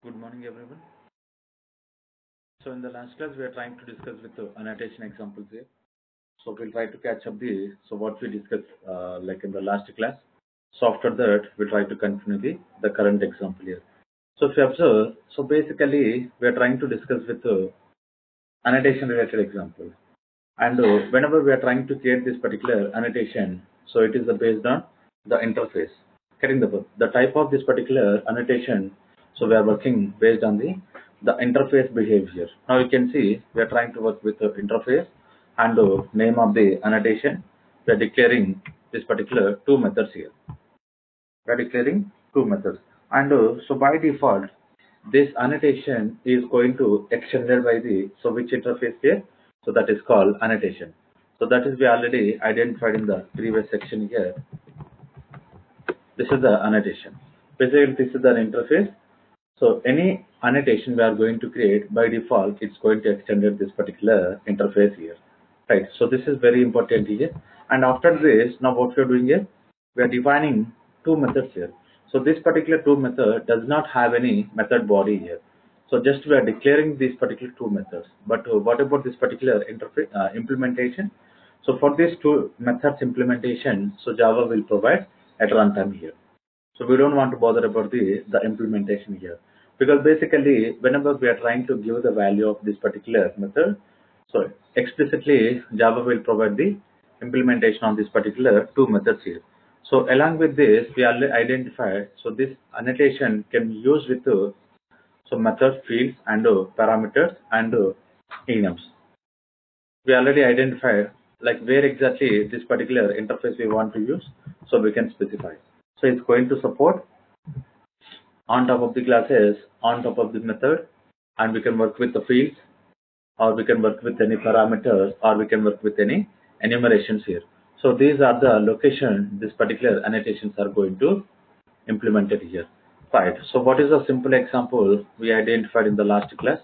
Good morning, everyone. So in the last class, we are trying to discuss with the annotation examples here. So we'll try to catch up what we discussed like in the last class. So after that, we'll try to continue the current example here. So if you observe, so basically we are trying to discuss with the annotation related example. And whenever we are trying to create this particular annotation, so it is based on the interface. Getting the type of this particular annotation, so we are working based on the interface behavior. Now you can see we are trying to work with the interface and the name of the annotation. We are declaring this particular two methods here. We are declaring two methods, and so by default, this annotation is going to extended by the which interface here. So that is called annotation. So that is we already identified in the previous section here. This is the annotation. Basically, this is the interface. So any annotation we are going to create, by default, it's going to extend this particular interface here. Right. So this is very important here. And after this, now what we are doing here, we are defining two methods here. So this particular two method does not have any method body here. So just we are declaring these particular two methods. But what about this particular interface implementation? So for these two methods implementation, so Java will provide at runtime here. So we don't want to bother about the implementation here, because basically whenever we are trying to give the value of this particular method, so explicitly Java will provide the implementation on this particular two methods here. So along with this, we already identified, so this annotation can be used with so method fields and parameters and enums. We already identified like where exactly this particular interface we want to use, so we can specify. So it's going to support on top of the classes, on top of the method, and we can work with the fields, or we can work with any parameters, or we can work with any enumerations here. So these are the location this particular annotations are going to implement it here. Right. So what is a simple example we identified in the last class?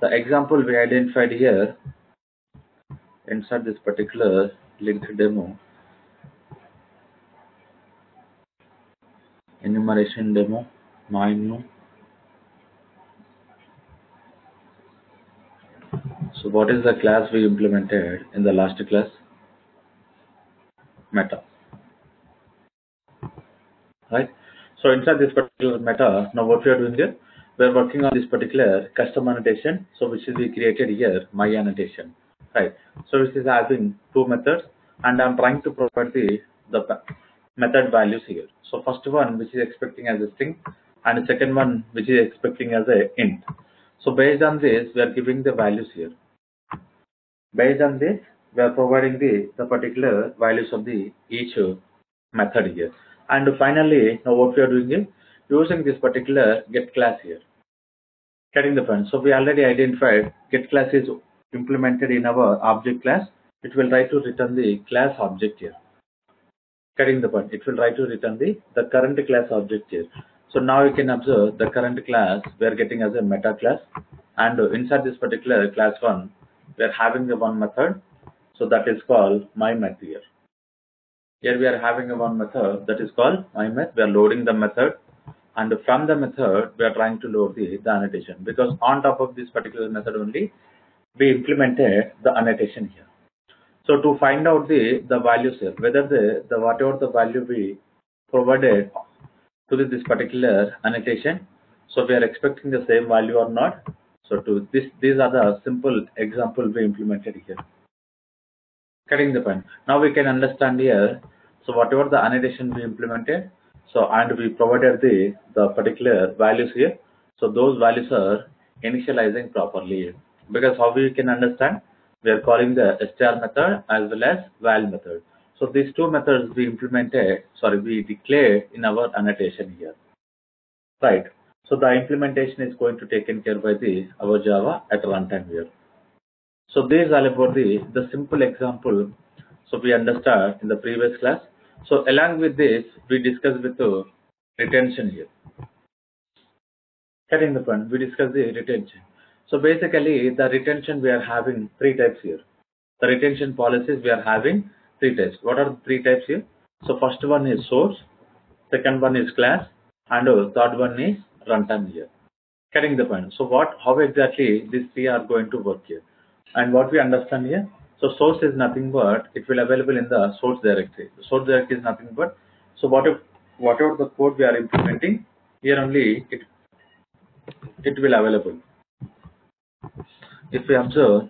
The example we identified here inside this particular linked demo, enumeration demo, new. So what is the class we implemented in the last class? Meta. Right. So inside this particular meta, now what we are doing here, we are working on this particular custom annotation. So which is we created here, my annotation. Right. So this is having two methods, and I'm trying to provide the method values here. So first one which is expecting as a string, and the second one which is expecting as a int. So based on this, we are giving the values here. Based on this, we are providing the particular values of the each method here. And finally, now what we are doing is using this particular get class here. Getting the point. So we already identified get class is implemented in our object class. It will try to return the class object here. Getting the point. It will try to return the current class object here. So now you can observe the current class we are getting as a meta class, and inside this particular class one, we are having the one method, so that is called my method here. Here we are having a one method that is called my method. We are loading the method, and from the method we are trying to load the annotation, because on top of this particular method only we implemented the annotation here. So to find out the values here, whether the whatever the value we provided to this particular annotation, so we are expecting the same value or not. So to this, these are the simple example we implemented here. Getting the point. Now we can understand here. So whatever the annotation we implemented, so and we provided the particular values here. So those values are initializing properly, because how we can understand, we are calling the str method as well as val method. So these two methods we implemented, we declared in our annotation here. Right. So the implementation is going to taken care by our Java at runtime here. So this is all about the simple example. So we understand in the previous class. So along with this, we discussed with the retention here. Getting the point, we discussed the retention. So basically, the retention we are having three types here. The retention policies we are having three types. What are the three types here? So first one is source, second one is class, and third one is runtime here. Getting the point. So how exactly these three are going to work here? And what we understand here, so source is nothing but it will available in the source directory. The source directory is nothing but, so whatever the code we are implementing here only it will available. If we observe,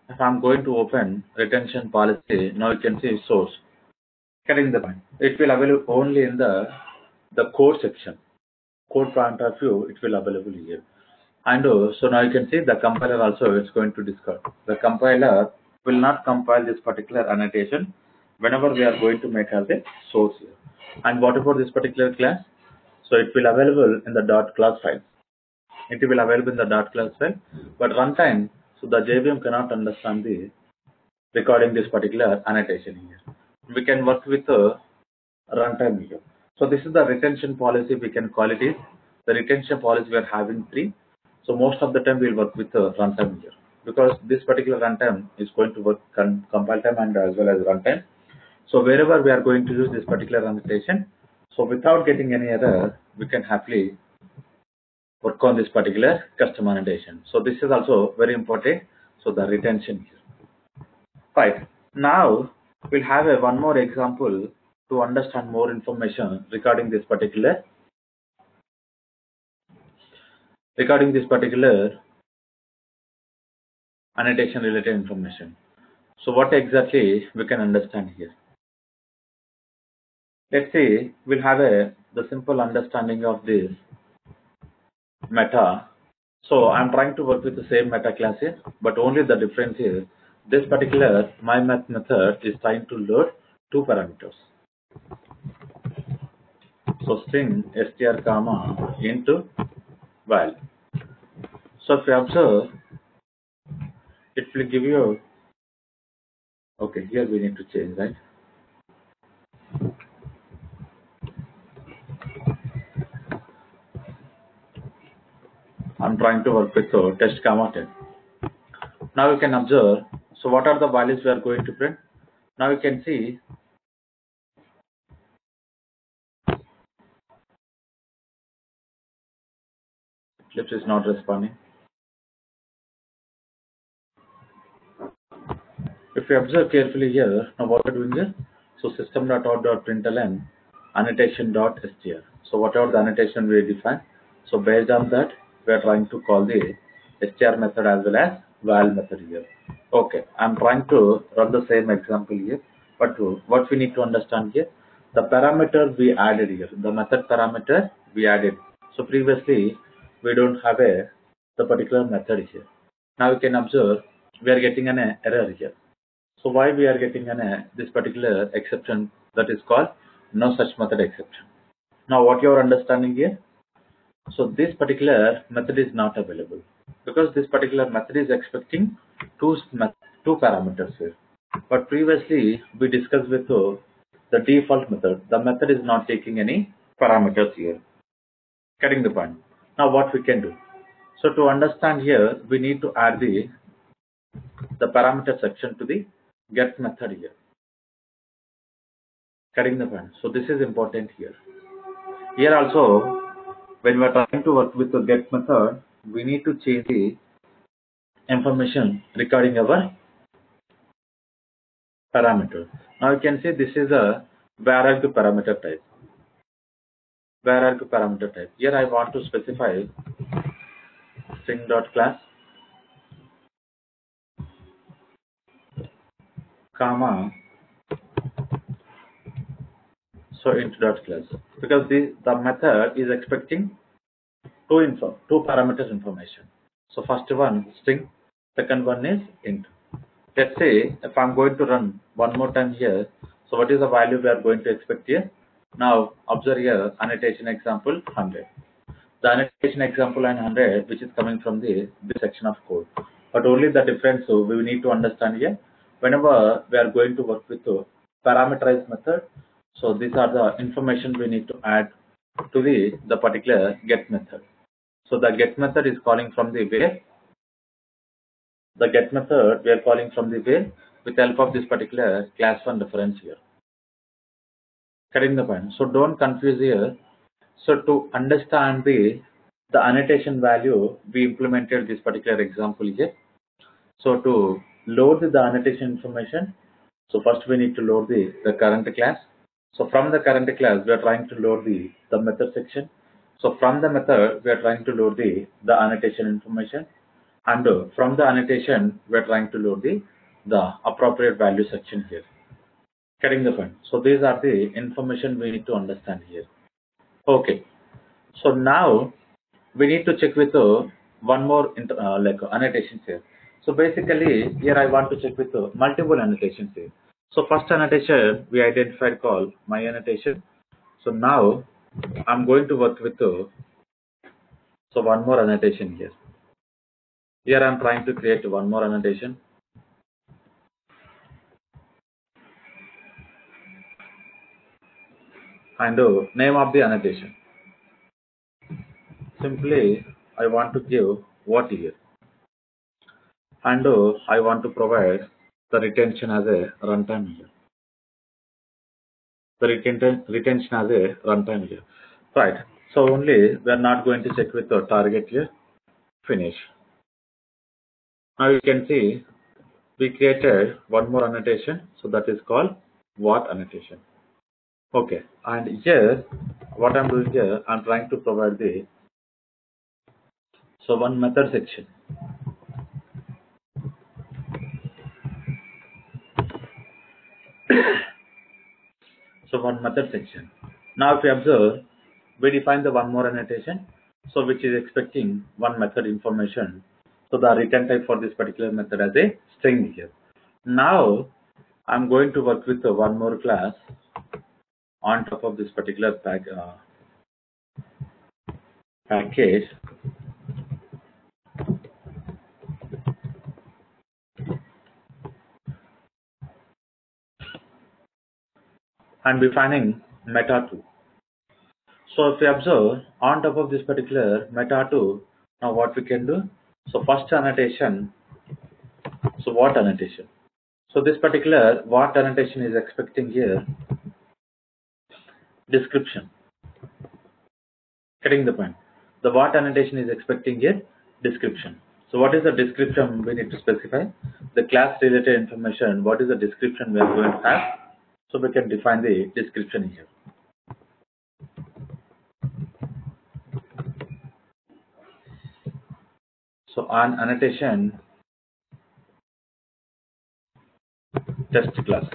if I'm going to open retention policy, now you can see source. Getting the point. It will available only in the code section. Code point of view, it will available here. And so now you can see the compiler also is going to discard. The compiler will not compile this particular annotation whenever we are going to make as a source here. And what about this particular class? So it will available in the .class file. It will available in the .class file, but runtime, so the JVM cannot understand the recording this particular annotation here. We can work with runtime here. So this is the retention policy, we can call it is the retention policy we are having three. So most of the time we'll work with runtime here because this particular runtime is going to work compile time and as well as runtime. So wherever we are going to use this particular annotation, so without getting any error, we can happily work on this particular custom annotation. So this is also very important. So the retention here. Right. Now we'll have one more example to understand more information regarding this particular annotation related information. So what exactly we can understand here? Let's say we'll have the simple understanding of this meta. So I'm trying to work with the same meta class here, but only the difference is this particular myMath method is trying to load two parameters. So string str comma into val. So if you observe, it will give you, okay, here we need to change, right? I'm trying to work with test comma 10. Now you can observe, so what are the values we are going to print? Now you can see Eclipse is not responding. If you observe carefully here, now what we're doing here, so system.out.println annotation.str. So whatever the annotation we define, so based on that, we are trying to call the str method as well as val method here. Okay, I'm trying to run the same example here, but what we need to understand here, the parameter we added here, the method parameter we added. So previously, we don't have the particular method here. Now you can observe, we are getting an error here. So why we are getting this particular exception that is called no such method exception. Now what you are understanding here? So this particular method is not available because this particular method is expecting two parameters here. But previously we discussed with the default method. The method is not taking any parameters here. Getting the point. Now what we can do? So to understand here, we need to add the parameter section to the get method here. Getting the point. So this is important here. Here also, when we are trying to work with the get method, we need to change the information regarding our parameter. Now you can see this is a vararg parameter type. Vararg parameter type. Here I want to specify string.class comma so int.class because the method is expecting two parameters information. So first one string, second one is int. Let's say if I'm going to run one more time here, so what is the value we are going to expect here? Now observe here annotation example 100. The annotation example and 100 which is coming from this section of code. But only the difference we need to understand here, whenever we are going to work with parameterized method, so these are the information we need to add to the particular get method. So the get method is calling from the where. The get method we are calling from the where with help of this particular class one reference here. Getting the point. So don't confuse here. So to understand the annotation value, we implemented this particular example here. So to load the annotation information, so first we need to load the current class. So from the current class, we are trying to load the method section. So from the method, we are trying to load the annotation information. And from the annotation, we are trying to load the appropriate value section here. Getting the point. So these are the information we need to understand here. Okay. So now we need to check with one more annotations here. So basically here I want to check with multiple annotations here. So first annotation we identified called my annotation. So now I'm going to work with so one more annotation here. Here I'm trying to create one more annotation. And name of the annotation. Simply I want to give what here. And I want to provide the retention as a runtime here. The retention as a runtime here. Right. So only we are not going to check with the target here. Finish. Now you can see we created one more annotation. So that is called what annotation. Okay. And here what I'm doing here, I'm trying to provide the one method section. So one method section. Now if you observe, we define the one more annotation, so which is expecting one method information. So the return type for this particular method as a string here. Now I'm going to work with one more class on top of this particular package. And defining meta2. So if you observe on top of this particular meta2, now what we can do? So first annotation. So what annotation? So this particular what annotation is expecting here description. Getting the point. The what annotation is expecting here description. So what is the description we need to specify? The class related information. What is the description we are going to have? So we can define the description here. So on annotation test class.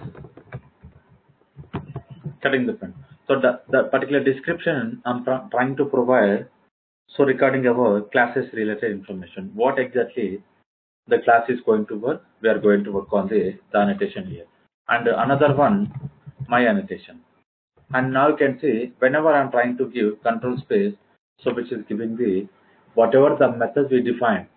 Getting the point. So the particular description I'm trying to provide, so regarding our classes related information, what exactly the class is going to work, we are going to work on the annotation here. And another one, my annotation. And now you can see whenever I'm trying to give control space, so which is giving the whatever the methods we define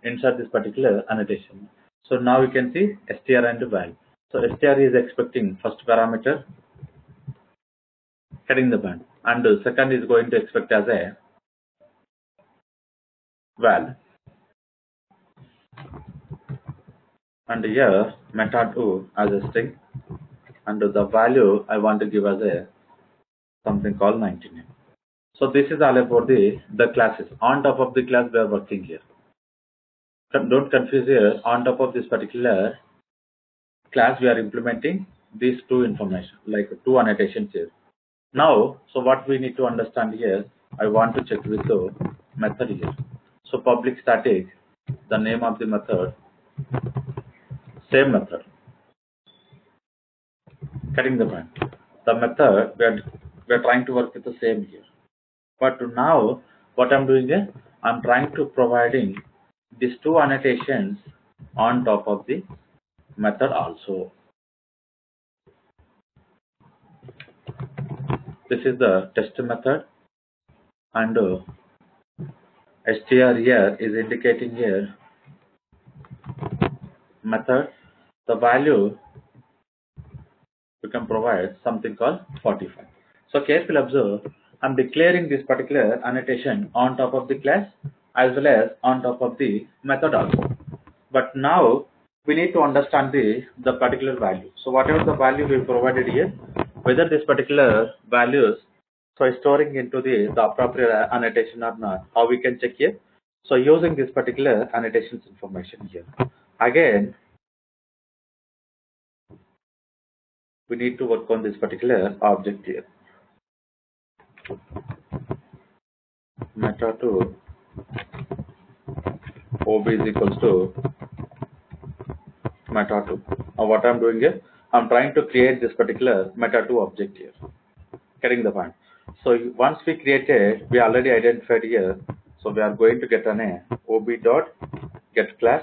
inside this particular annotation. So now you can see str and val. So str is expecting first parameter, getting the band, and the second is going to expect as a val. And here meta2 as a string, and the value I want to give as a something called 99. So this is all about the classes. On top of the class we are working here. Don't confuse here. On top of this particular class we are implementing these two information, like two annotations here. Now, so what we need to understand here, I want to check with the method here. So public static, the name of the method, same method. Getting the point. The method we are trying to work with the same here. But now what I'm doing is I'm trying to providing these two annotations on top of the method also. This is the test method, and str here is indicating here method. The value you can provide something called 45. So carefully observe, I'm declaring this particular annotation on top of the class as well as on top of the method also. But now we need to understand the particular value. So whatever the value we provided here, whether this particular values so is storing into the appropriate annotation or not. How we can check here? So using this particular annotations information here. Again, we need to work on this particular object here. Meta to OB is equals to meta 2. Now what I'm doing here, I'm trying to create this particular meta 2 object here. Getting the point. So once we created, we already identified here. So we are going to get an OB dot get class.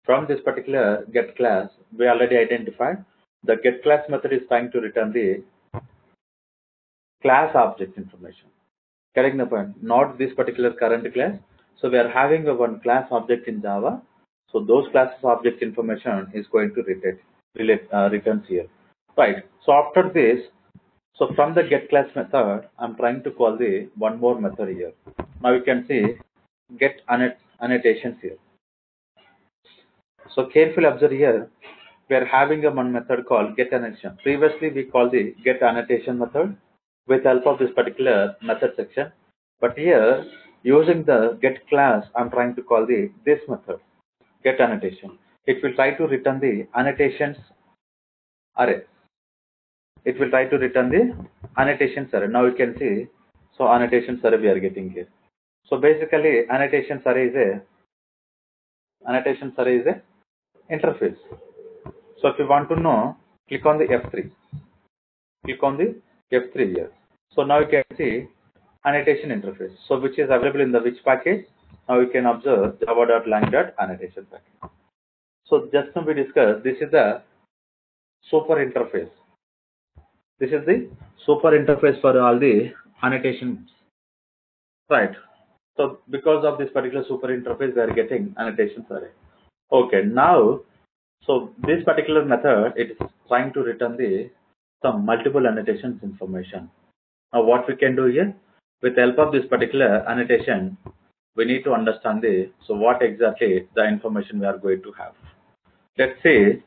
From this particular get class, we already identified the get class method is trying to return the class object information. Getting the point. Not this particular current class. So we are having a one class object in Java. So those classes object information is going to returns here. Right. So after this, so from the get class method, I'm trying to call the one more method here. Now you can see get annotations here. So carefully observe here, we are having a one method called get annotation. Previously we called the get annotation method with help of this particular method section. But here using the get class, I'm trying to call this method get annotation. It will try to return the annotations array. It will try to return the annotations array. Now you can see, so annotations array we are getting here. So basically annotations array is a interface. So if you want to know, click on the F3. Click on the F3 here. So now you can see annotation interface. So which is available in the which package? Now you can observe java.lang.annotation package. So just now we discussed, this is the super interface. This is the super interface for all the annotations. Right. So because of this particular super interface, we are getting annotations array. Okay, now, so this particular method, it is trying to return some multiple annotations information. Now what we can do here, with the help of this particular annotation, we need to understand so what exactly the information we are going to have. Let's say,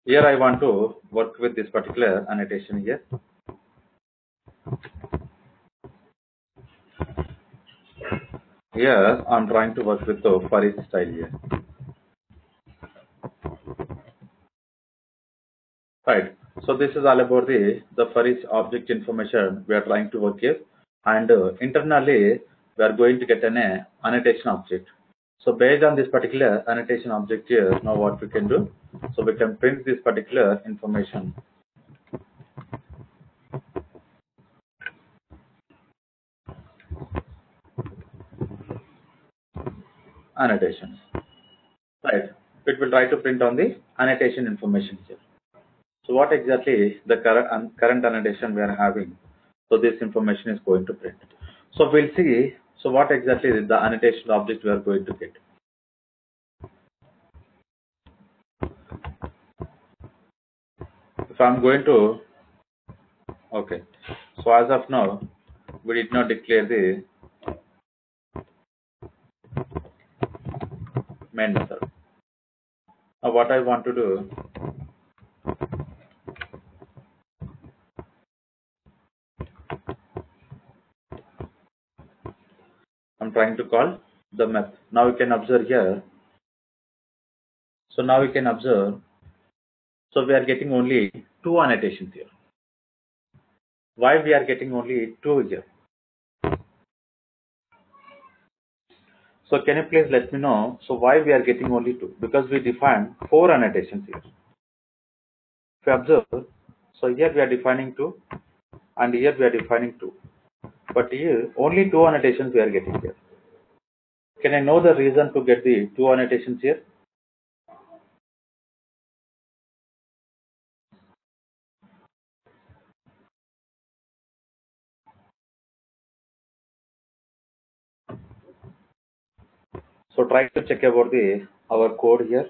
here I want to work with this particular annotation here. Here I'm trying to work with the for each style here. Right. So this is all about the for each object information we are trying to work here, and internally we are going to get an annotation object. So based on this particular annotation object here, now what we can do? So we can print this particular information. Annotations. Right. It will try to print on the annotation information here. So what exactly the current annotation we are having? So this information is going to print. So we'll see. So what exactly is the annotation object we are going to get? If I'm going to, okay. So as of now, we did not declare the main method. Now what I want to do, I'm trying to call the method. Now you can observe here. So now you can observe. So we are getting only two annotations here. Why we are getting only two here? So can you please let me know? So why we are getting only two? Because we defined four annotations here. If you observe, so here we are defining two, and here we are defining two. But here only two annotations we are getting here. Can I know the reason to get the two annotations here? So try to check about our code here.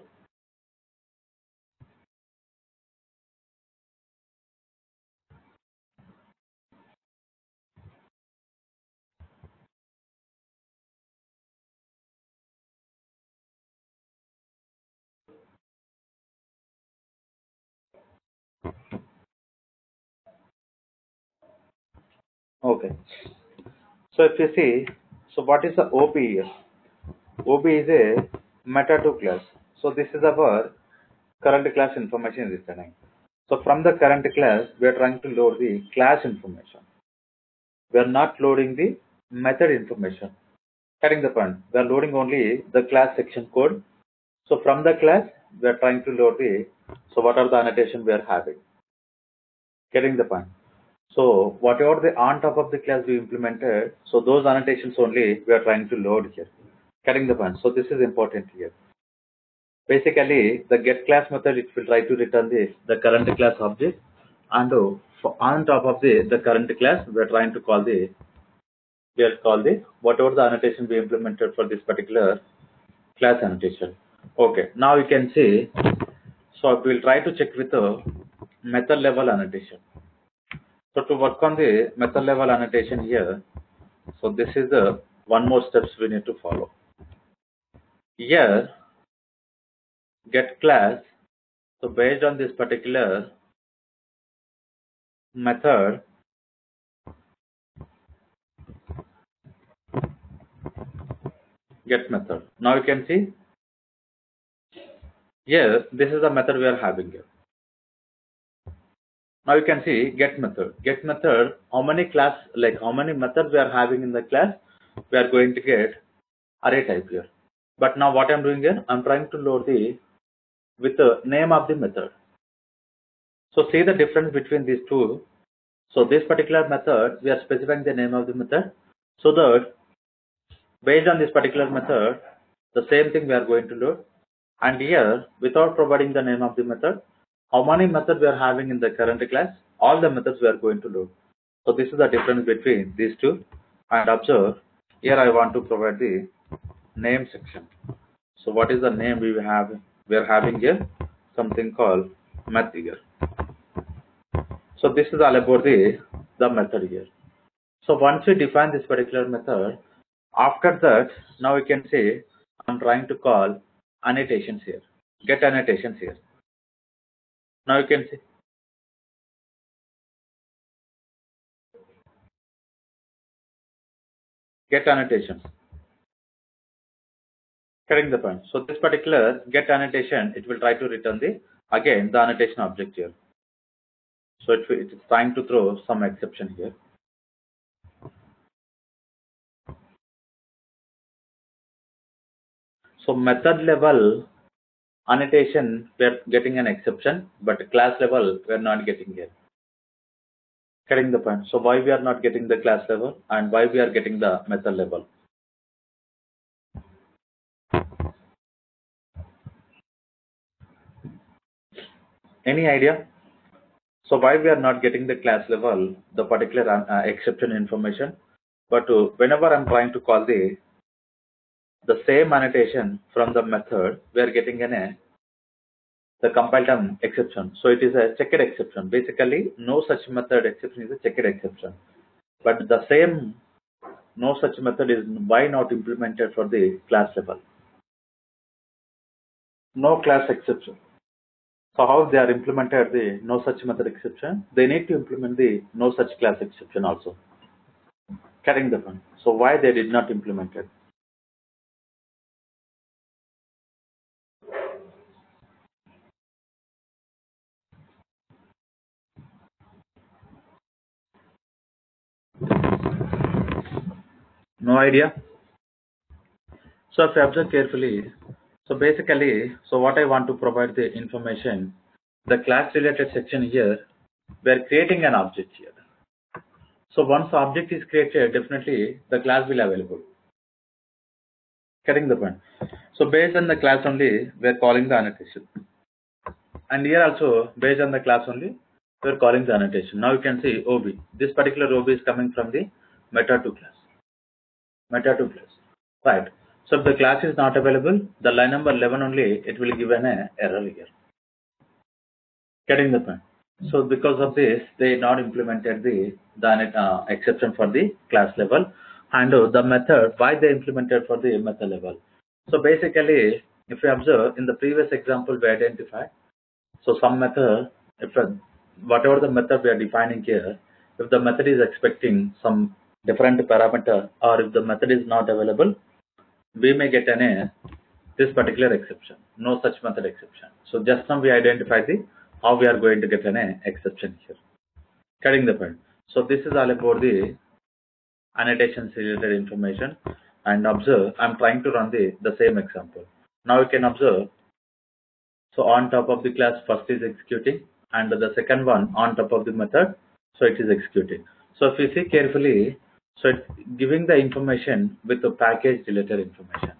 Okay. So if you see, so what is the OB here? OB is a meta2 class. So this is our current class information returning. So from the current class, we are trying to load the class information. We are not loading the method information. Getting the point? We are loading only the class section code. So from the class, we are trying to load the, so what are the annotation we are having? Getting the point? So whatever the on top of the class we implemented, so those annotations only we are trying to load here. Getting the point? So this is important here. Basically, the get class method, it will try to return the current class object, and on top of the current class, we are trying to call the, whatever the annotation we implemented for this particular class annotation. Okay, now you can see, so we'll try to check with the method level annotation. So to work on the method level annotation here, so this is the one more steps we need to follow. Here, get class, so based on this particular method, get method. Now you can see here, this is the method we are having here. Now you can see get method. Get method, how many class, like how many methods we are having in the class, we are going to get array type here. But now what I'm doing here, I'm trying to load the with the name of the method. So see the difference between these two. So this particular method, we are specifying the name of the method, so that based on this particular method, the same thing we are going to load. And here, without providing the name of the method, how many methods we are having in the current class, all the methods we are going to load. So this is the difference between these two. And observe, here I want to provide the name section. So what is the name we have? We are having here something called method here. So this is all about the method here. So once we define this particular method, after that, now we can say I'm trying to call annotations here. Get annotations here. Now you can see get annotations. Getting the point. So this particular get annotation, it will try to return the again the annotation object here. So it is trying to throw some exception here. So method level annotation, we are getting an exception, but class level we are not getting here. Getting the point. So why we are not getting the class level and why we are getting the method level? Any idea? So why we are not getting the class level, the particular exception information, but whenever I'm trying to call the same annotation from the method, we are getting the compile time exception. So it is a checked exception. Basically, no such method exception is a checked exception. But the same no such method is why not implemented for the class level? No class exception. So how they are implemented the no such method exception? They need to implement the no such class exception also. Carrying the fund. So why they did not implement it? No idea. So if you observe carefully, so basically, so what I want to provide the information, the class related section here, we are creating an object here. So once the object is created, definitely the class will available. Getting the point. So based on the class only, we are calling the annotation. And here also, based on the class only, we are calling the annotation. Now you can see OB. This particular OB is coming from the meta2 class. Meta2 class. Right. So if the class is not available, the line number 11 only, it will give an error here. Getting the point. So because of this, they not implemented the exception for the class level, and the method why they implemented for the method level. So basically, if you observe in the previous example we identified, so some method, if whatever the method we are defining here, if the method is expecting some different parameter, or if the method is not available, we may get this particular exception, no such method exception. So just now we identified how we are going to get an exception here. Getting the point. So this is all about the annotations related information. And observe, I'm trying to run the same example. Now you can observe, so on top of the class first is executing, and the second one on top of the method, so it is executing. So if you see carefully, so it's giving the information with the package related information.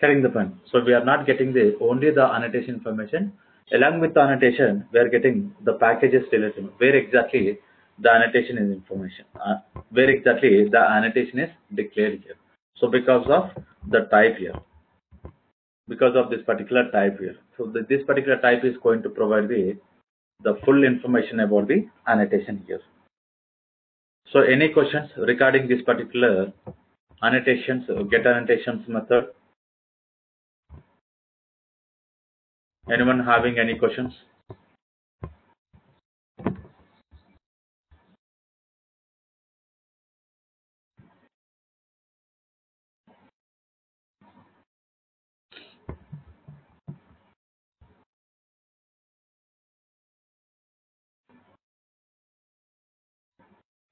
Getting the point. So we are not getting only the annotation information. Along with the annotation, we are getting the packages related, where exactly the annotation is information, where exactly the annotation is declared here. So because of the type here, because of this particular type here. So this particular type is going to provide the full information about the annotation here. So any questions regarding this particular annotations, get annotations method? Anyone having any questions?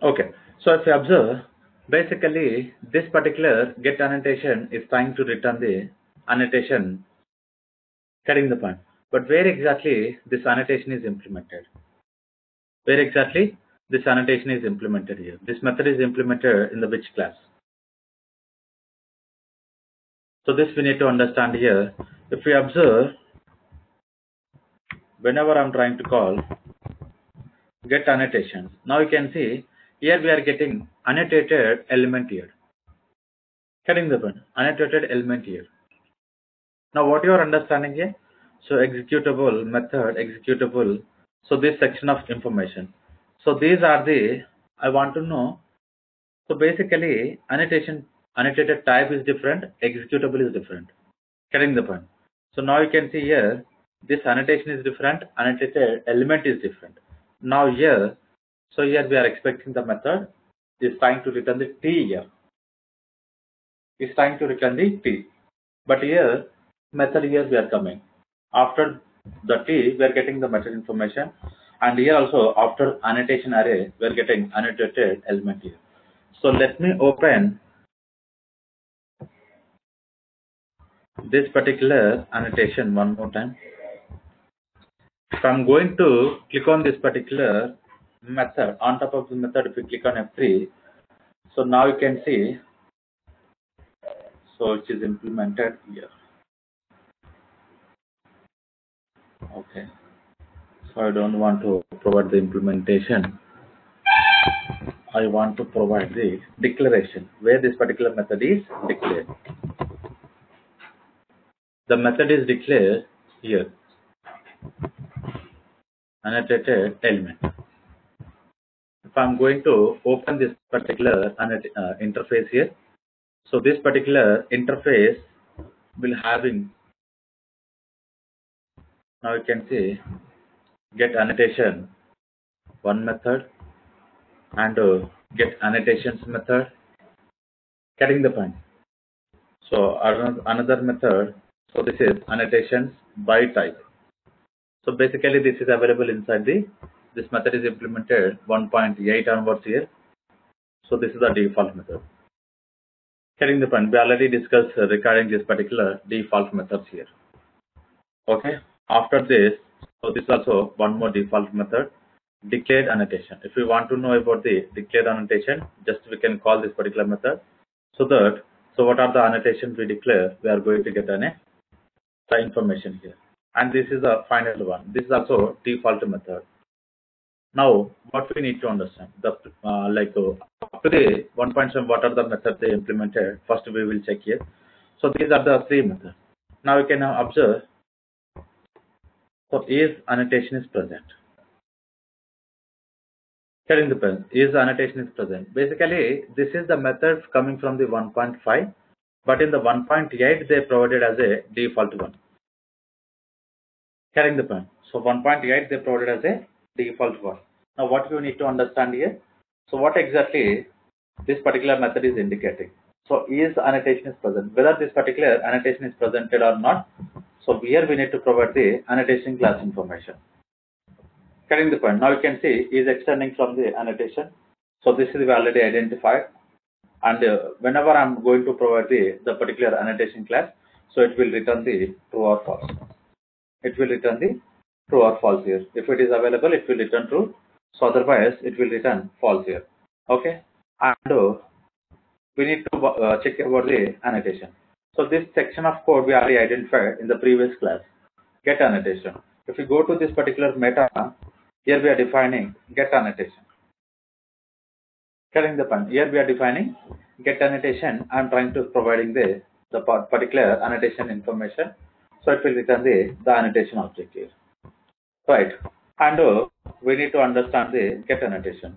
Okay, so if you observe, basically this particular get annotation is trying to return the annotation, getting the point. But where exactly this annotation is implemented? Where exactly this annotation is implemented here? This method is implemented in the which class? So this we need to understand here. If we observe, whenever I'm trying to call get annotations, now you can see here we are getting annotated element here. Getting the point? Annotated element here. Now what you are understanding here? So executable, method, executable. So this section of information. So these are I want to know. So basically annotated type is different, executable is different. Getting the point? So now you can see here, this annotation is different, annotated element is different. Now here, so here we are expecting the method is trying to return the T here. Is trying to return the T. But here, method here we are coming. After the T, we are getting the method information. And here also, after annotation array, we are getting annotated element here. So let me open this particular annotation one more time. So I'm going to click on this particular method. On top of the method, if you click on F3, so now you can see, so it is implemented here. Okay. So I don't want to provide the implementation. I want to provide the declaration where this particular method is declared. The method is declared here. Annotated element. If I'm going to open this particular interface here, so this particular interface will having, now you can see get annotation one method and get annotations method. Getting the point? So another method. So this is annotations by type. So basically this is available inside this method is implemented 1.8 onwards here. So this is the default method. Getting the point? We already discussed regarding this particular default methods here. Okay. After this, so this is also one more default method, declared annotation. If we want to know about the declared annotation, just we can call this particular method. So what are the annotations we declare? We are going to get the information here. And this is the final one. This is also default method. Now, what we need to understand, up to the 1.7, what are the methods they implemented? First, we will check here. So these are the three methods. Now you can observe. So is annotation is present. Getting the point? Is annotation is present. Basically, this is the method coming from the 1.5, but in the 1.8 they provided as a default one. Getting the point? So 1.8 they provided as a default one. Now what we need to understand here, so what exactly this particular method is indicating. So is annotation is present, whether this particular annotation is presented or not. So here we need to provide the annotation class information. Getting the point. Now you can see is extending from the annotation. So this is we already identified, and whenever I'm going to provide the particular annotation class, so it will return the true or false. It will return the true or false here. If it is available, it will return true. So otherwise, it will return false here. Okay, and we need to check about the annotation. So this section of code we already identified in the previous class. Get annotation. If you go to this particular meta, here we are defining get annotation. Getting the point. Here we are defining get annotation. I'm trying to providing the particular annotation information. So it will return the annotation object here. Right. And we need to understand the get annotation.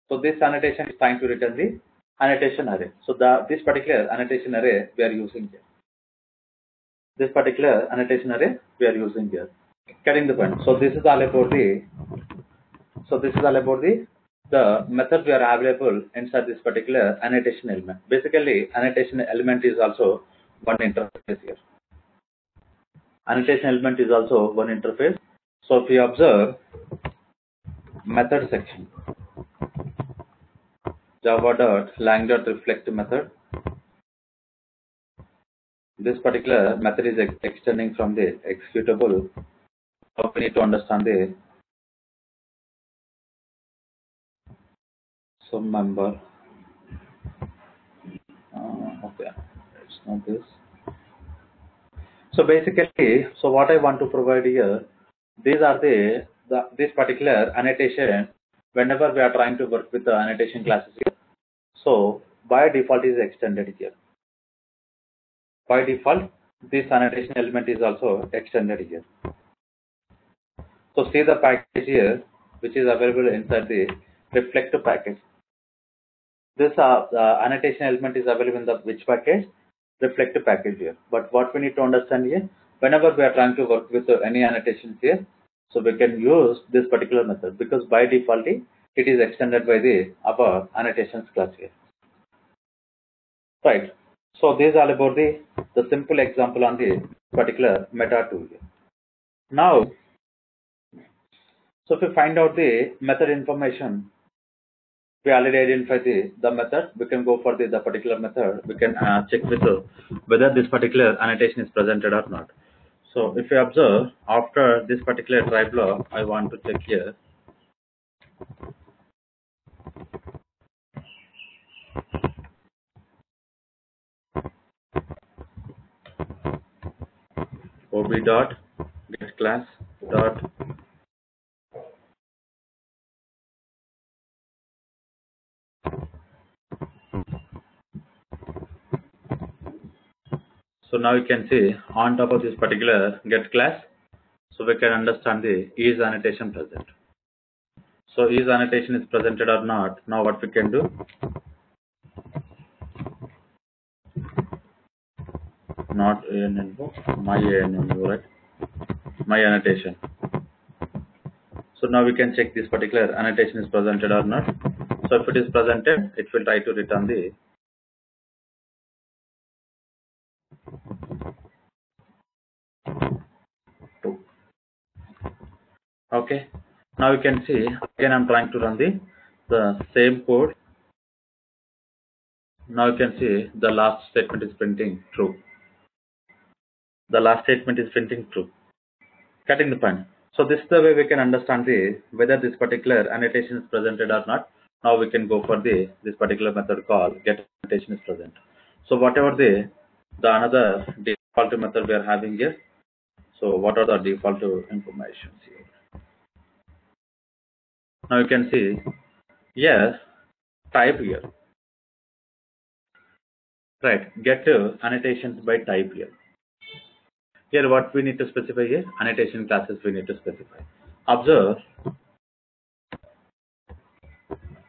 So this annotation is trying to return the annotation array. So this particular annotation array we are using here. This particular annotation array we are using here. Getting the point. So this is all about the. So this is all about the method we are available inside this particular annotation element. Basically, annotation element is also one interface here. Annotation element is also one interface. So if you observe method section, java.lang.reflect method. This particular method is extending from the executable. So we need to understand the some member. Okay, it's not this. So basically, so what I want to provide here, these are this particular annotation. Whenever we are trying to work with the annotation classes here, so by default is extended here. By default, this annotation element is also extended here. So see the package here, which is available inside the reflect package. This annotation element is available in the which package? Reflect package here. But what we need to understand here, whenever we are trying to work with any annotations here, so we can use this particular method because by default it is extended by the above annotations class here. Right. So this is all about the simple example on the particular meta tool here. Now, so if we find out the method information, we already identified the method. We can go for the particular method. We can check with whether this particular annotation is presented or not. So if you observe after this particular try block, I want to check here. ob dot get class dot so now you can see on top of this particular get class, so we can understand the is annotation present. So is annotation is presented or not? Now what we can do? Not info, my info, right? My annotation. So now we can check this particular annotation is presented or not. So if it is presented, it will try to return the true. Okay. Now you can see again I'm trying to run the same code. Now you can see the last statement is printing true. The last statement is printing true. Getting the point. So this is the way we can understand whether this particular annotation is presented or not. Now we can go for this particular method called get annotation is present. So whatever the another default method we are having here. So what are the default information here? Now you can see yes type here. Right, get annotations by type here. Here what we need to specify here, annotation classes we need to specify. Observe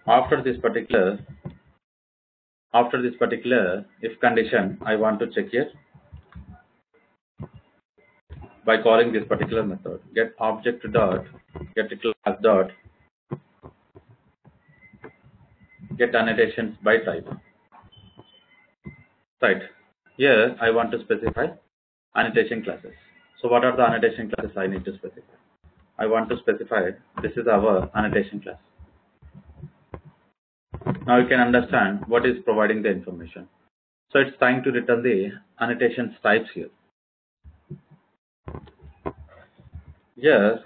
after this particular if condition I want to check here by calling this particular method get object dot get class dot get annotations by type. Right. Here I want to specify annotation classes. So what are the annotation classes I need to specify? I want to specify this is our annotation class. Now you can understand what is providing the information. So it's trying to return the annotations types here. Here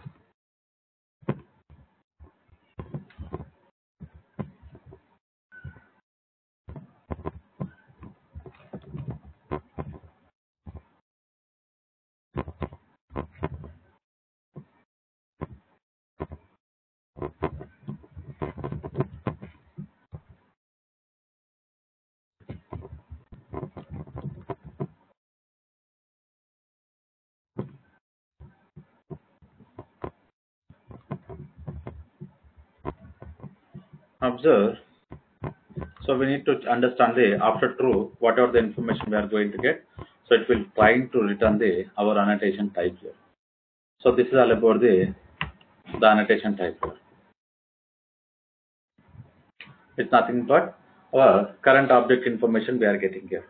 observe. So we need to understand the after true whatever the information we are going to get. So it will trying to return the our annotation type here. So this is all about the annotation type here. It's nothing but our current object information we are getting here.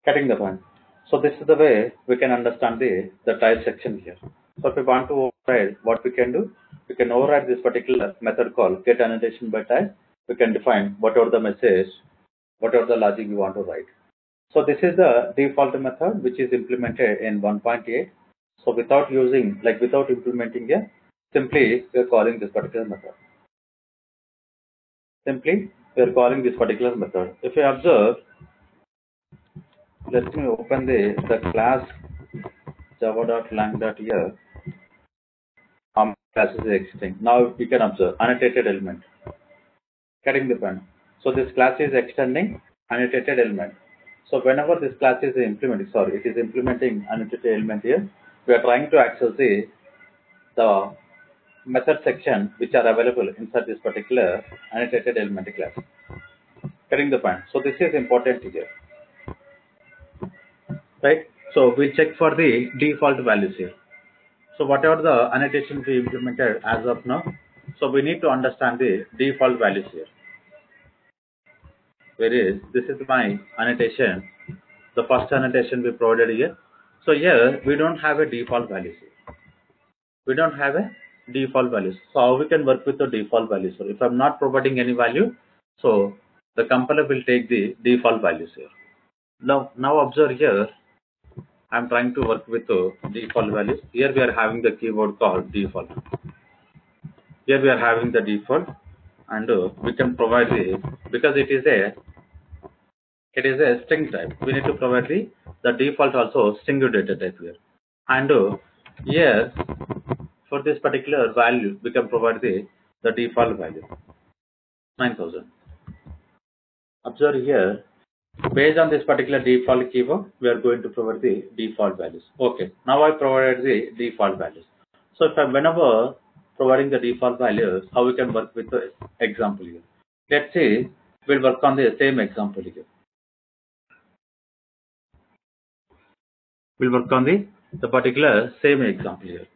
Getting the point. So this is the way we can understand the type section here. So if we want to override, what we can do, we can override this particular method called get annotation by type. We can define whatever the message, whatever the logic we want to write. So this is the default method which is implemented in 1.8. So without using, like without implementing it, simply we are calling this particular method. Simply we are calling this particular method. If you observe, let me open the class java.lang.here. Class is existing. Now you can observe annotated element. Getting the point. So this class is extending annotated element. So whenever this class is implementing, it is implementing annotated element here. We are trying to access the method section which are available inside this particular annotated element class. Getting the point. So this is important here, right? So we'll check for the default values here. So whatever the annotation we implemented as of now, so we need to understand the default values here. Whereas this is my annotation, the first annotation we provided here. So here we don't have a default values here. We don't have a default values. So how we can work with the default values? So if I'm not providing any value, so the compiler will take the default values here. Now observe here, I'm trying to work with the default values. Here we are having the keyword called default. Here we are having the default, and we can provide because it is a string type. We need to provide the default also string data type here. And here for this particular value, we can provide the default value 9000. Observe here, based on this particular default keyword, we are going to provide the default values. Okay, now I provided the default values. So if I'm whenever providing the default values, how we can work with the example here. Let's say we'll work on the same example here. We'll work on the particular same example here.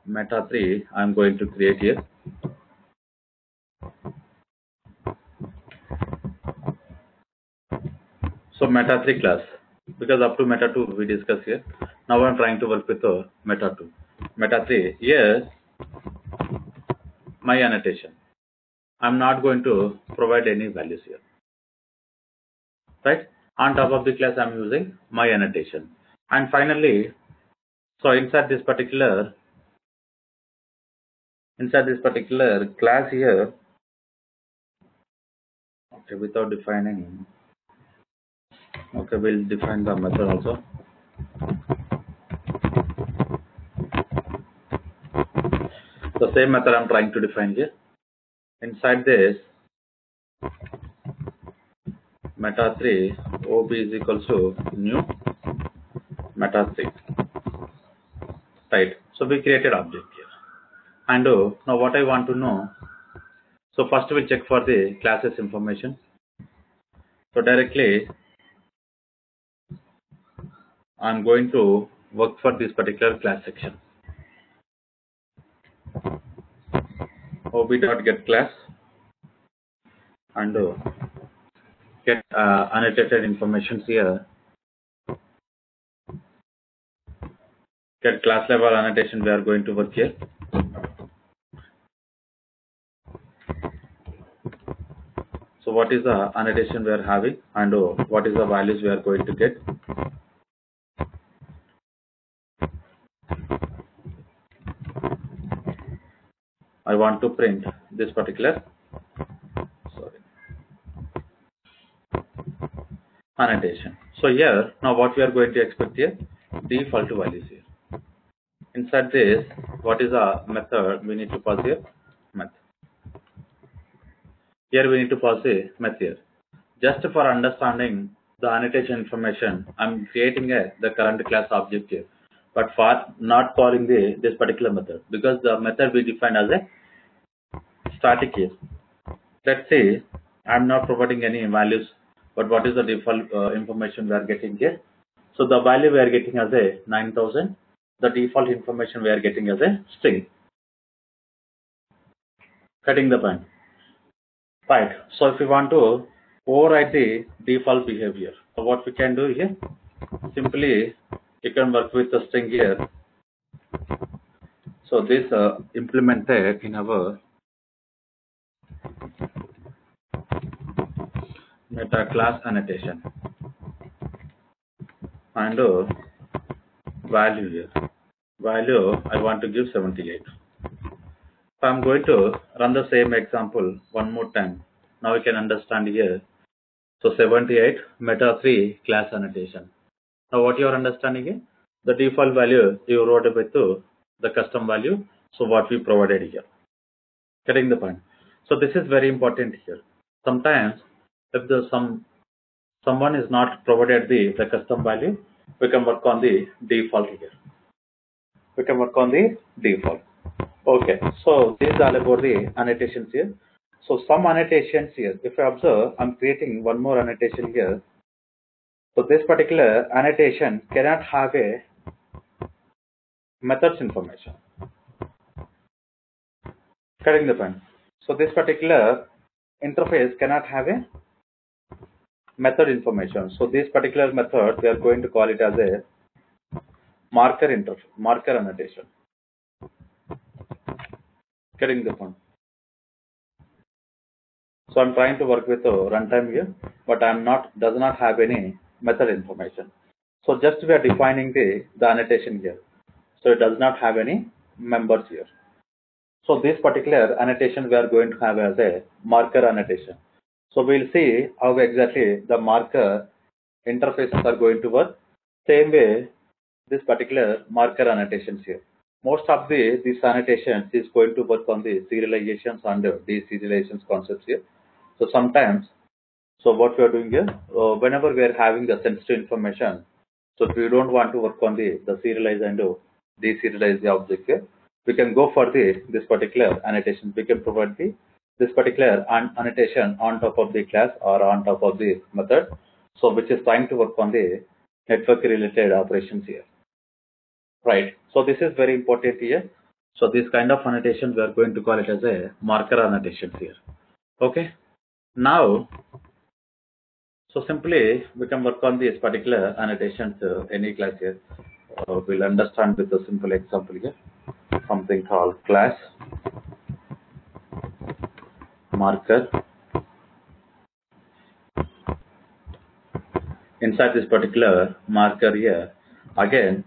Meta 3 I'm going to create here. So Meta 3 class, because up to Meta 2 we discuss here. Now I'm trying to work with Meta 2. Meta 3, yes, my annotation. I'm not going to provide any values here. Right? On top of the class I'm using my annotation. And finally, so inside this particular class here, okay, without defining, okay, we'll define the method also. The same method I'm trying to define here. Inside this Meta 3 ob is equals to new Meta 3. Right. So we created object here. And now what I want to know. So first we'll check for the classes information. So directly I'm going to work for this particular class section. ob.get class and get annotated information here. Get class level annotation, we are going to work here. So what is the annotation we are having and what is the values we are going to get. I want to print this particular annotation. So here now what we are going to expect here, default values here. Inside this, what is the method we need to pass here? Method. Here we need to pass a method here. Just for understanding the annotation information, I'm creating the current class object here, but for not calling this particular method because the method we define as a static here. Let's say I'm not providing any values, but what is the default information we are getting here? So the value we are getting as a 9000. The default information we are getting as a string. Cutting the point. Right. So if we want to override the default behavior, so what we can do here? Simply you can work with the string here. So this implemented in our meta class annotation and value here. Value I want to give 78. So I'm going to run the same example one more time. Now you can understand here. So 78 meta 3 class annotation. Now what you are understanding here? The default value you wrote it with the custom value. So what we provided here. Getting the point. So this is very important here. Sometimes if the someone is not provided the custom value, we can work on the default here. We can work on the default. Okay, so this is all about the annotations here. So some annotations here, if you observe, I'm creating one more annotation here. So this particular annotation cannot have a methods information. Correct the point. So this particular interface cannot have a method information. So this particular method, we are going to call it as a marker annotation. Getting the point. So I'm trying to work with runtime here, but does not have any method information. So just we are defining the annotation here. So it does not have any members here. So this particular annotation we are going to have as a marker annotation. So we'll see how exactly the marker interfaces are going to work. Same way, this particular marker annotations here. Most of these annotations is going to work on the serializations and deserializations concepts here. So sometimes, so what we are doing here, whenever we are having the sensitive information, so if we don't want to work on the serialize and deserialize the object here, we can go for this particular annotation. We can provide this particular annotation on top of the class or on top of the method. So which is trying to work on the network related operations here. Right. So this is very important here. So this kind of annotation we are going to call it as a marker annotations here. Okay. Now, so simply we can work on these particular annotations any class here. We'll understand with a simple example here. Something called class marker. Inside this particular marker here, again,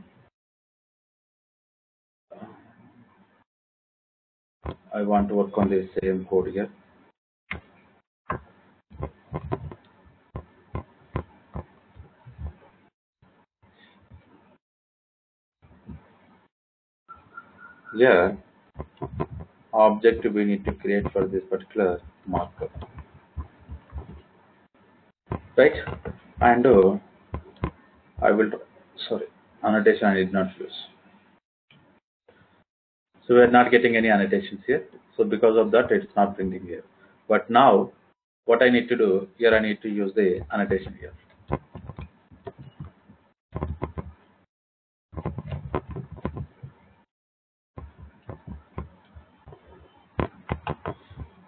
I want to work on the same code here. Here, object we need to create for this particular marker. Right? And I will, sorry, annotation I did not use. So we are not getting any annotations here. So because of that, it's not printing here. But now, what I need to do here, I need to use the annotation here.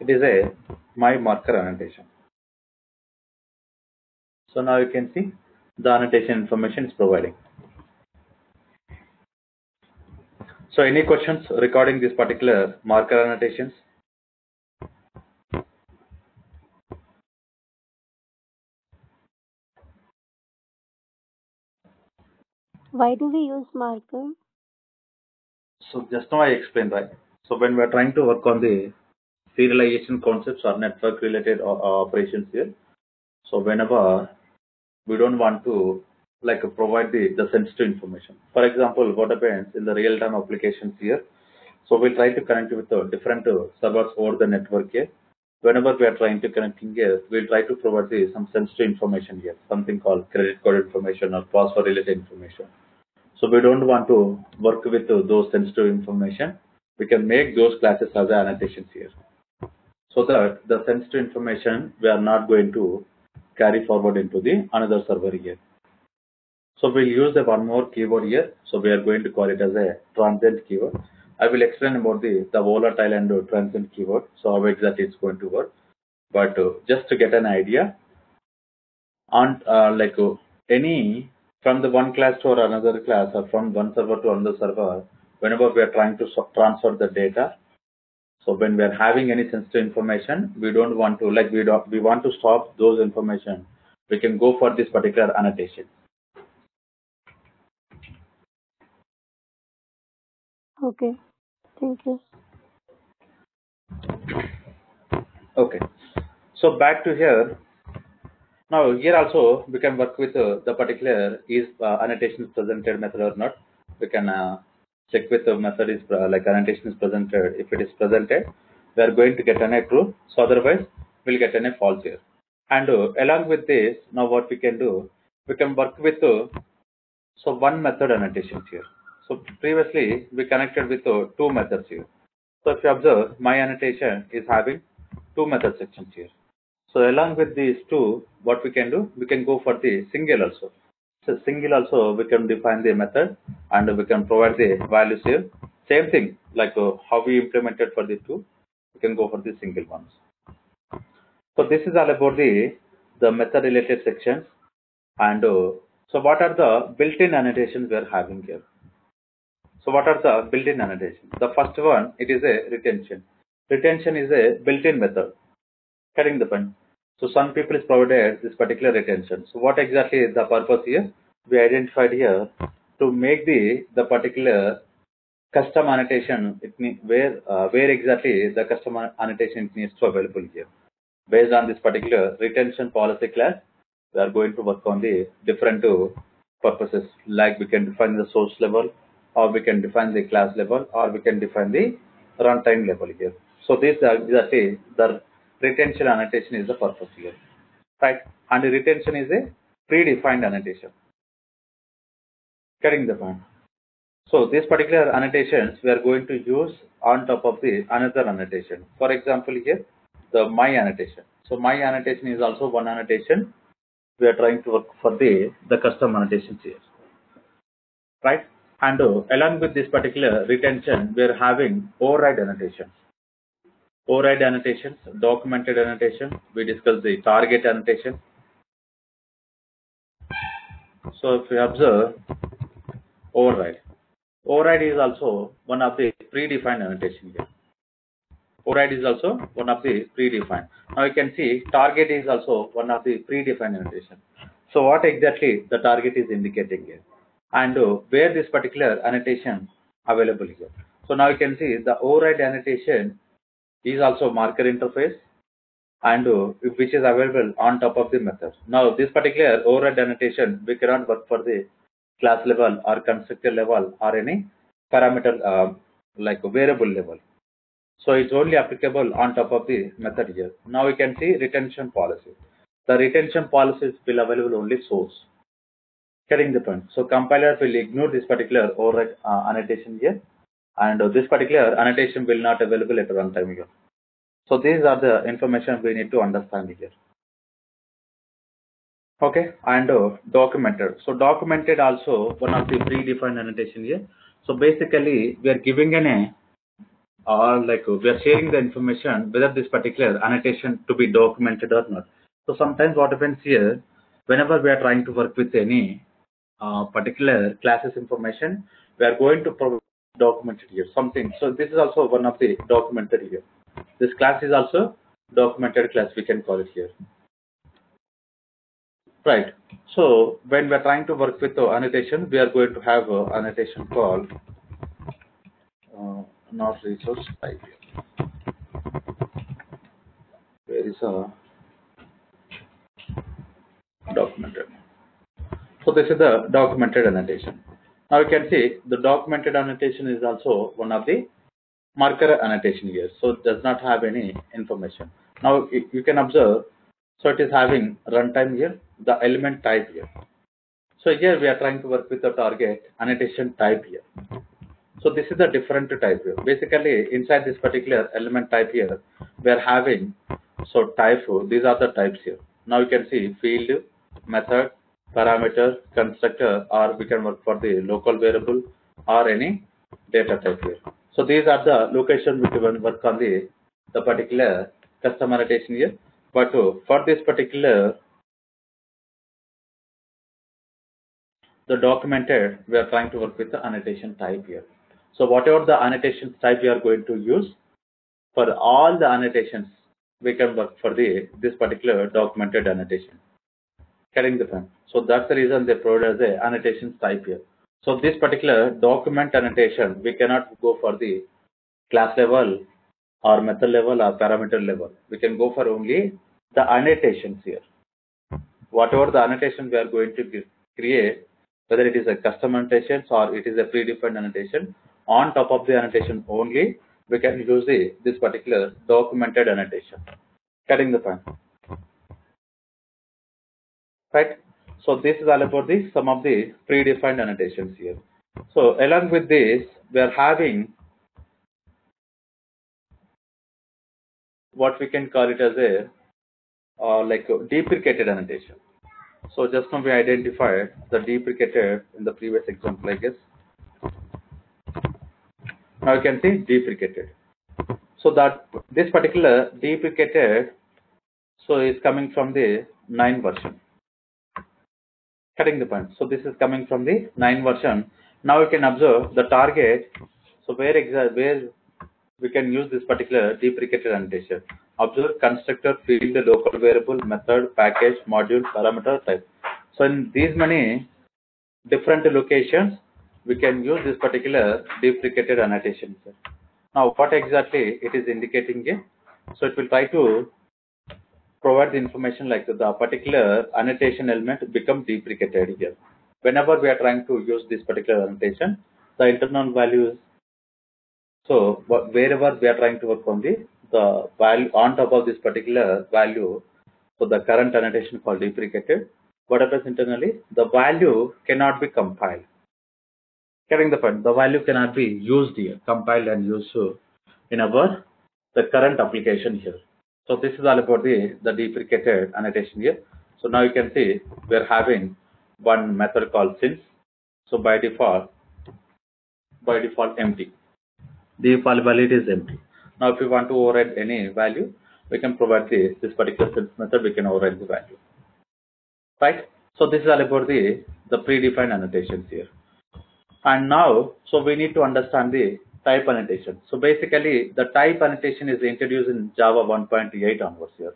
it is a my marker annotation. So now you can see the annotation information is providing. So any questions regarding this particular marker annotations? Why do we use marker? So just now I explained, right? So when we are trying to work on the serialization concepts or network related operations here, so whenever we don't want to like provide the sensitive information. For example, what happens in the real-time applications here? So we'll try to connect with different servers over the network here. Whenever we are trying to connecting here, we'll try to provide some sensitive information here, something called credit card information or password related information. So we don't want to work with those sensitive information. We can make those classes as annotations here, so that the sensitive information we are not going to carry forward into the another server here. So we'll use the one more keyword here. So we are going to call it as a transient keyword. I will explain about the volatile and transient keyword. So how exactly it's going to work. But just to get an idea, on any from the one class to another class or from one server to another server, whenever we are trying to transfer the data. So when we are having any sensitive information, we don't want to we want to stop those information. We can go for this particular annotation. Okay, thank you. Okay, so back to here. Now here also we can work with the particular is annotation presented method or not. We can check with the method is like annotation is presented. If it is presented, we are going to get an a true. So otherwise we'll get an a false here. And along with this, now what we can do, we can work with so one method annotations here. So previously we connected with two methods here. So if you observe, my annotation is having two method sections here. So along with these two, what we can do, we can go for the single also. So single also we can define the method and we can provide the values here. Same thing like how we implemented for the two, we can go for the single ones. So this is all about the method related sections. And so what are the built-in annotations we are having here? So what are the built-in annotations? The first one, it is a retention. Retention is a built-in method. Getting the point. So some people is provided this particular retention. So what exactly is the purpose here? We identified here to make the particular custom annotation. Where exactly the custom annotation needs to available here. Based on this particular retention policy class, we are going to work on the different purposes. Like we can define the source level, or we can define the class level, or we can define the runtime level here. So this exactly the retention annotation is the purpose here, right? And the retention is a predefined annotation. Getting the point. So this particular annotations we are going to use on top of the another annotation. For example, here the my annotation. So my annotation is also one annotation. We are trying to work for the custom annotations here, right? And along with this particular retention, we are having override annotations. Override annotations, documented annotation. We discussed the target annotation. So if we observe override, override is also one of the predefined annotation here. Override is also one of the predefined. Now you can see target is also one of the predefined annotation. So what exactly the target is indicating here, and where this particular annotation available here. So now you can see the override annotation is also marker interface, and which is available on top of the method. Now this particular override annotation we cannot work for the class level or constructor level or any parameter like a variable level. So it's only applicable on top of the method here. Now we can see retention policy. The retention policies will available only source. Getting the point. So compiler will ignore this particular override annotation here, and this particular annotation will not available at runtime here. So these are the information we need to understand here. Okay, and documented. So documented also one of the predefined annotation here. So basically we are giving an or like we are sharing the information whether this particular annotation to be documented or not. So sometimes what happens here, whenever we are trying to work with any particular classes information, we are going to provide documented here something. So this is also one of the documented here. This class is also documented class, we can call it here. Right. So when we are trying to work with the annotation, we are going to have an annotation called not resource type here. Where is a documented? So this is the documented annotation. Now you can see the documented annotation is also one of the marker annotation here. So it does not have any information. Now you can observe, so it is having runtime here, the element type here. So here we are trying to work with the target annotation type here. So this is the different type here. Basically inside this particular element type here, we are having, so type, these are the types here. Now you can see field, method, parameter, constructor, or we can work for the local variable or any data type here. So these are the location we can work on the particular custom annotation here. But for this particular the documented, we are trying to work with the annotation type here. So whatever the annotation type we are going to use, for all the annotations, we can work for this particular documented annotation. Getting the point? So that's the reason they provide as a annotations type here. So this particular document annotation, we cannot go for the class level or method level or parameter level. We can go for only the annotations here. Whatever the annotation we are going to create, whether it is a custom annotation or it is a predefined annotation, on top of the annotation only, we can use this particular documented annotation. Getting the point? Right? So this is all about some of the predefined annotations here. So along with this, we are having what we can call it as a like a deprecated annotation. So just now we identified the deprecated in the previous example, I guess. Now you can see deprecated. So that this particular deprecated, so is coming from the 9 version. Cutting the point. So this is coming from the 9 version. Now you can observe the target. So where we can use this particular deprecated annotation. Observe constructor, field, local variable, method, package, module, parameter, type. So in these many different locations, we can use this particular deprecated annotation. Now what exactly it is indicating here? So it will try to provide the information like the particular annotation element become deprecated here. Whenever we are trying to use this particular annotation, the internal values, so wherever we are trying to work on the value on top of this particular value, so the current annotation called deprecated, what happens internally, the value cannot be compiled. Getting the point, the value cannot be used here, compiled and used in the current application here. So this is all about the deprecated annotation here. So now you can see we are having one method called since. So by default empty. The default value is empty. Now if we want to override any value, we can provide this particular since method, we can override the value. Right? So this is all about the predefined annotations here. And now, so we need to understand the type annotation. So basically, the type annotation is introduced in Java 1.8 onwards here.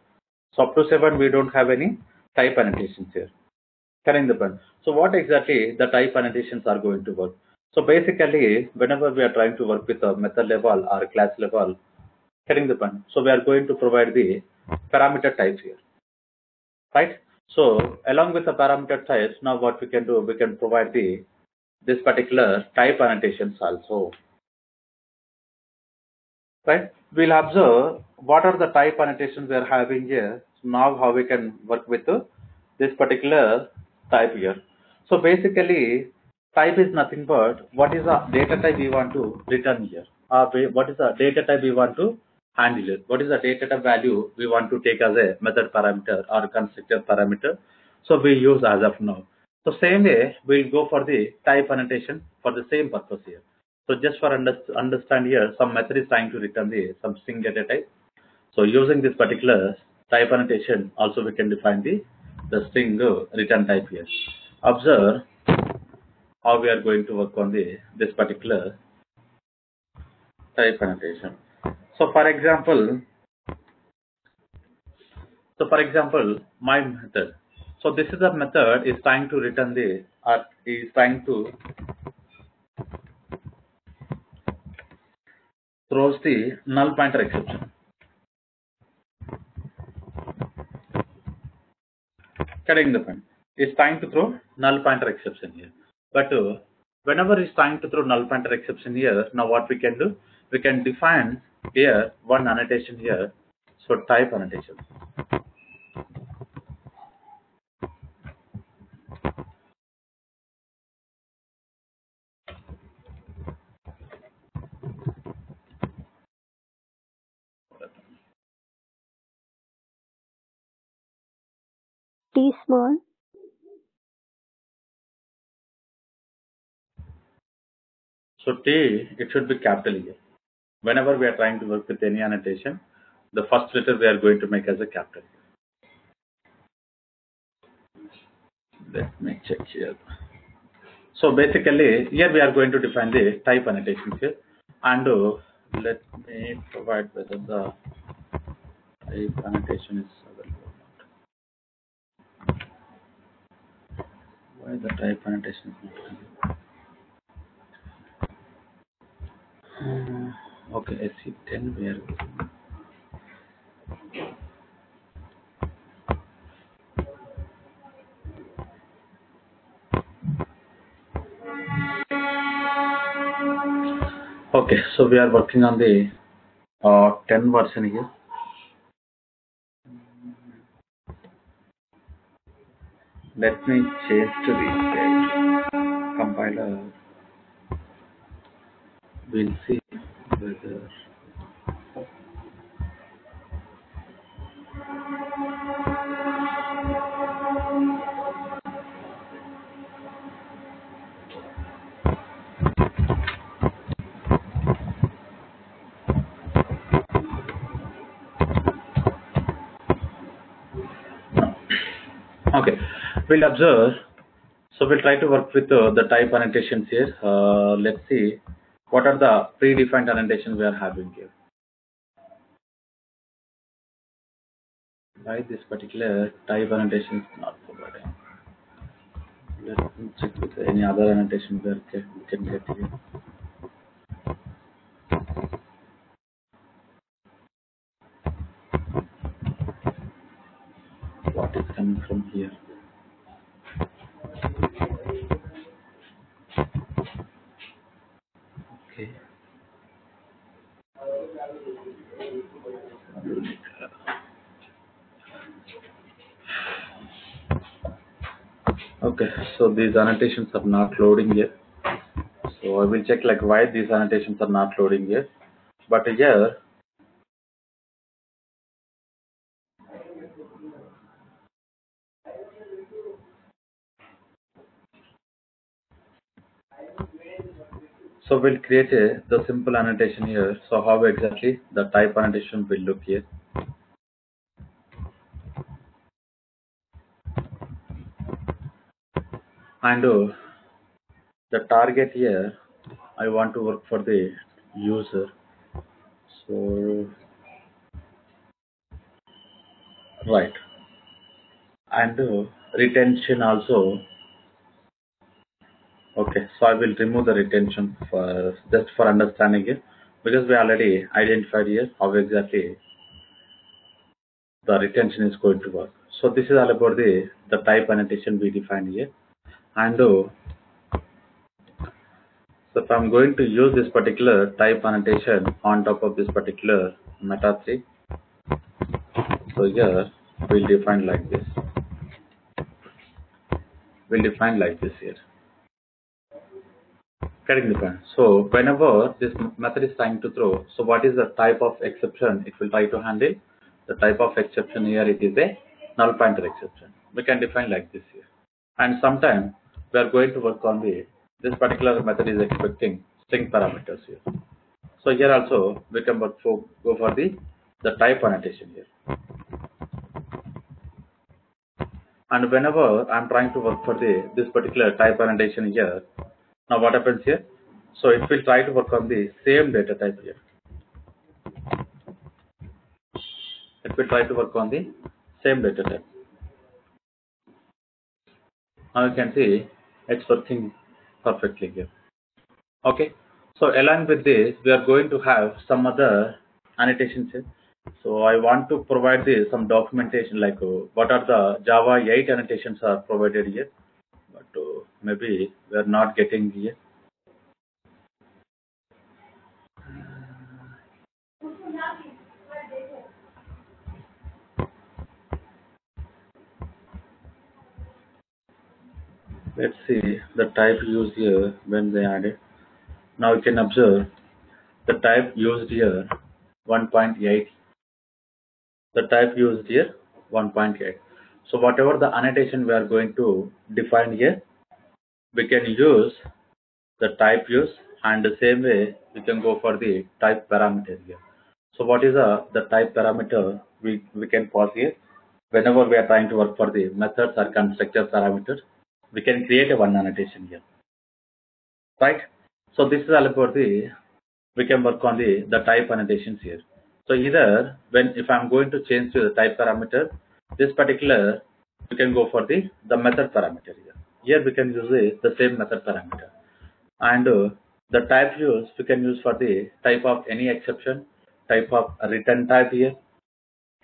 So up to 7, we don't have any type annotations here. Carrying the point. So what exactly the type annotations are going to work? So basically, whenever we are trying to work with a method level or class level, carrying the point. So we are going to provide the parameter types here. Right? So along with the parameter types, now what we can do, we can provide this particular type annotations also. Right? We'll observe what are the type annotations we are having here. So now how we can work with this particular type here. So basically, type is nothing but what is the data type we want to return here. What is the data type we want to handle it. What is the data type value we want to take as a method parameter or constructor parameter. So we use as of now. So same way, we'll go for the type annotation for the same purpose here. So just for understand here, some method is trying to return some string data type. So using this particular type annotation, also we can define the string return type here. Observe how we are going to work on this particular type annotation. So for example, my method. So this is a method is trying to return is trying to throws the null pointer exception. Getting the point. It's trying to throw null pointer exception here. But whenever it's trying to throw null pointer exception here, now what we can do? We can define here one annotation here. So type annotation. T small. So T, it should be capital here. Whenever we are trying to work with any annotation, the first letter we are going to make as a capital. Let me check here. So basically, here we are going to define the type annotations here, and let me provide whether the type annotation is available. Why the type annotation is not available? Okay, SE10 we are. Okay, so we are working on the 10 version here. Let me change to reset. Compiler. We'll see whether. Okay, we'll observe. So we'll try to work with the type annotations here. Let's see what are the predefined annotations we are having here. Why this particular type annotation is not provided? Let me check with any other annotation we can get here. What is coming from here? Okay. Okay, so these annotations are not loading yet. So I will check like why these annotations are not loading yet. But here, so we'll create the simple annotation here. So how exactly the type annotation will look here. And the target here, I want to work for the user. So, right. And retention also. Okay, so I will remove the retention for just for understanding it, because we already identified here how exactly the retention is going to work. So this is all about the type annotation we defined here. And so if I'm going to use this particular type annotation on top of this particular meta 3, so here we'll define like this. We'll define like this here. Getting the point. So whenever this method is trying to throw, so what is the type of exception it will try to handle? The type of exception here, it is a null pointer exception. We can define like this here. And sometime we are going to work on this particular method is expecting string parameters here. So here also we can go for the type annotation here. And whenever I'm trying to work for this particular type annotation here, now what happens here? So it will try to work on the same data type here. It will try to work on the same data type. Now you can see it's working perfectly here. Okay. So along with this, we are going to have some other annotations here. So I want to provide some documentation like what are the Java 8 annotations are provided here. But maybe we are not getting here. Let's see the type used here when they added. Now you can observe the type used here 1.8. The type used here 1.8. So whatever the annotation we are going to define here, we can use the type use, and the same way we can go for the type parameter here. So what is the type parameter we can pass here? Whenever we are trying to work for the methods or constructor parameters, we can create a one annotation here, right? So this is all about we can work on the type annotations here. So either if I'm going to change to the type parameter, this particular we can go for the method parameter here. Here we can use the same method parameter, and the type use we can use for the type of any exception, type of return type here,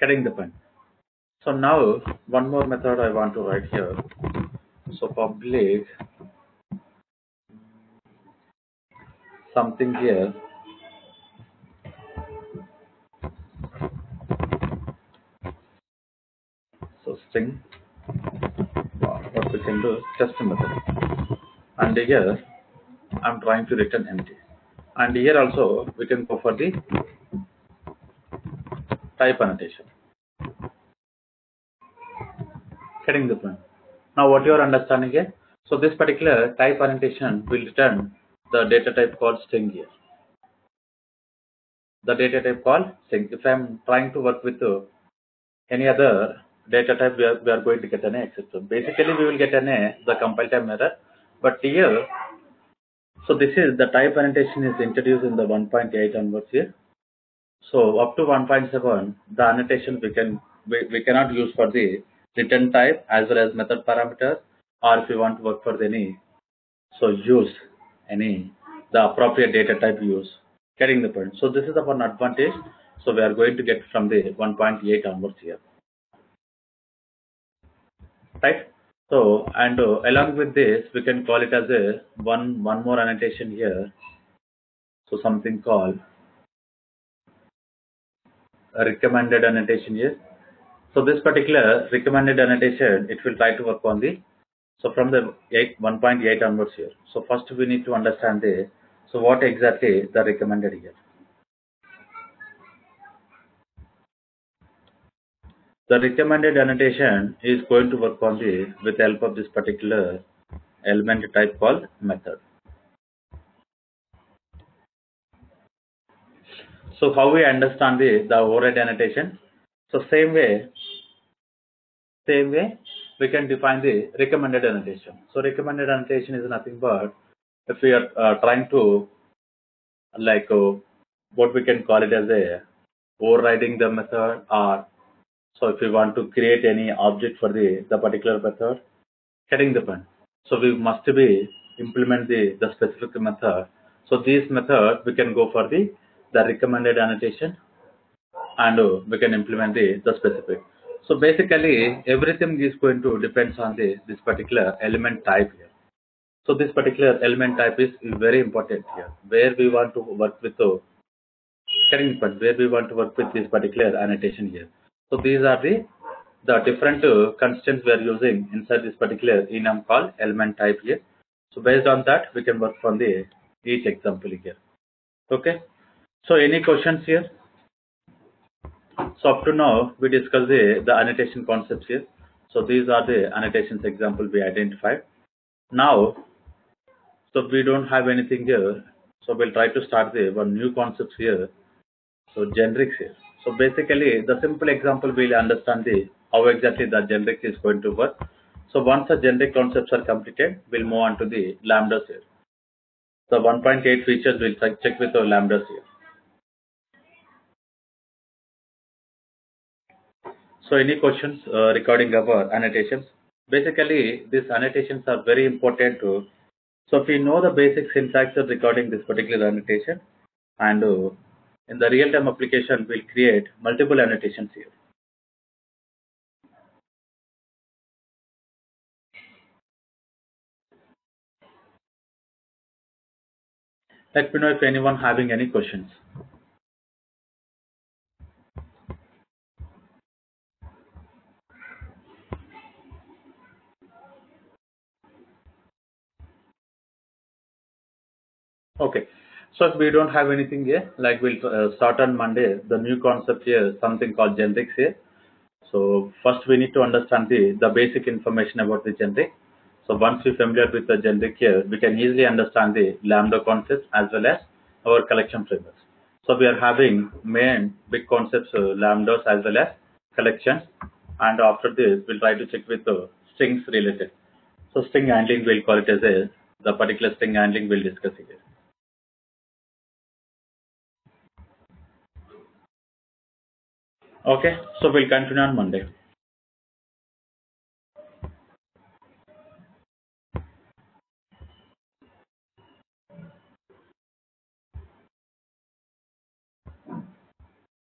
getting the point. So now one more method I want to write here. So public something here. So string, what we can do, test method, and here I'm trying to return empty, and here also we can go for the type annotation, getting the point. Now what you are understanding here? So this particular type annotation will return the data type called string here. The data type called string. If I'm trying to work with any other data type, we are going to get an exception. Basically, we will get the compile time error. But here, so this is the type annotation is introduced in the 1.8 onwards here. So up to 1.7, the annotation we cannot use for the return type as well as method parameter, or if you want to work for any, so use the appropriate data type use, getting the point. So this is the one advantage. So we are going to get from the 1.8 onwards here, right? So and along with this, we can call it as a one more annotation here. So something called a recommended annotation here. So this particular recommended annotation, it will try to work on so from the 1.8 onwards here. So first we need to understand so what exactly the recommended here. The recommended annotation is going to work on with the help of this particular element type called method. So how we understand the override annotation? So same way we can define the recommended annotation. So recommended annotation is nothing but if we are trying to what we can call it as a overriding the method, or so if we want to create any object for the particular method, getting the point. So we must be implement the specific method. So this method we can go for the recommended annotation, and we can implement the specific. So basically everything is going to depends on this particular element type here. So this particular element type is very important here, where we want to work with getting point, where we want to work with this particular annotation here. So these are the different constants we are using inside this particular enum called element type here. So based on that, we can work on each example here. Okay. So any questions here? So up to now, we discussed the annotation concepts here. So these are the annotations example we identified. Now, so we don't have anything here. So we'll try to start the one new concepts here. So generics here. So basically, the simple example we'll understand the how exactly the generic is going to work. So once the generic concepts are completed, we'll move on to the lambdas here. So 1.8 features we'll check with our lambdas here. So any questions regarding our annotations? Basically, these annotations are very important to. So if we know the basic syntax regarding this particular annotation, and in the real-time application, we'll create multiple annotations here. Let me know if anyone having any questions. Okay. So if we don't have anything here, like we'll start on Monday, the new concept here, something called generics here. So first we need to understand the basic information about the generic. So once we're familiar with the generic here, we can easily understand the lambda concepts as well as our collection frameworks. So we are having main big concepts, lambdas as well as collections. And after this, we'll try to check with the strings related. So string handling, we'll call it as the particular string handling we'll discuss here. Okay, so we'll continue on Monday.